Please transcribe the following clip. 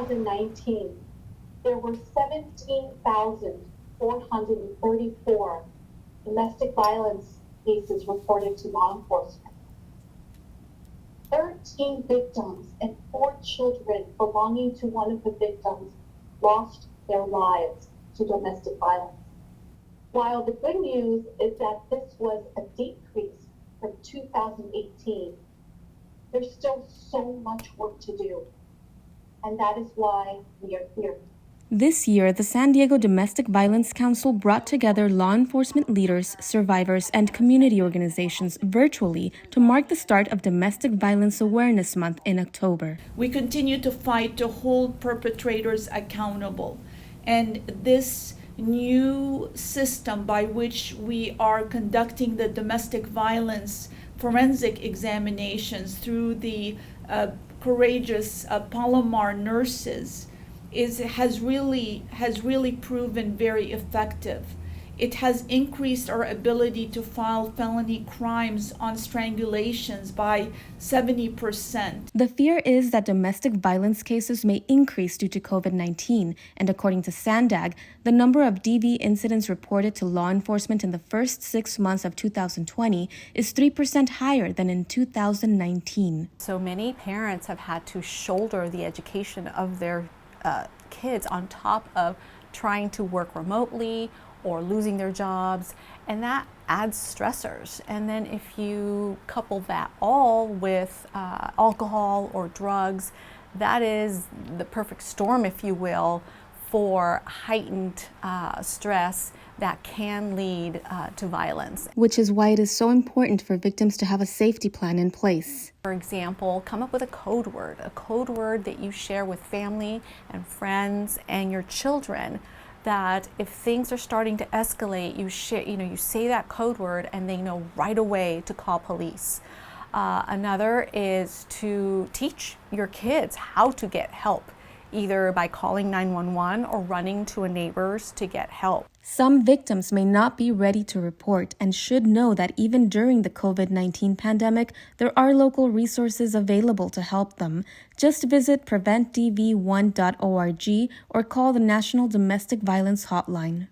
2019, there were 17,434 domestic violence cases reported to law enforcement. 13 victims and 4 children belonging to one of the victims lost their lives to domestic violence. While the good news is that this was a decrease from 2018, there's still so much work to do, and that is why we are here. This year, the San Diego Domestic Violence Council brought together law enforcement leaders, survivors, and community organizations virtually to mark the start of Domestic Violence Awareness Month in October. We continue to fight to hold perpetrators accountable, and this new system by which we are conducting the domestic violence forensic examinations through the courageous Palomar nurses has really proven very effective. It has increased our ability to file felony crimes on strangulations by 70%. The fear is that domestic violence cases may increase due to COVID-19, and according to SANDAG, the number of DV incidents reported to law enforcement in the first 6 months of 2020 is 3% higher than in 2019. So many parents have had to shoulder the education of their kids on top of trying to work remotely or losing their jobs, and that adds stressors. And then if you couple that all with alcohol or drugs, that is the perfect storm, if you will, for heightened stress that can lead to violence. Which is why it is so important for victims to have a safety plan in place. For example, come up with a code word that you share with family and friends and your children, that if things are starting to escalate, you say that code word and they know right away to call police. Another is to teach your kids how to get help, either by calling 911 or running to a neighbor's to get help. Some victims may not be ready to report and should know that even during the COVID-19 pandemic, there are local resources available to help them. Just visit preventdv1.org or call the National Domestic Violence Hotline.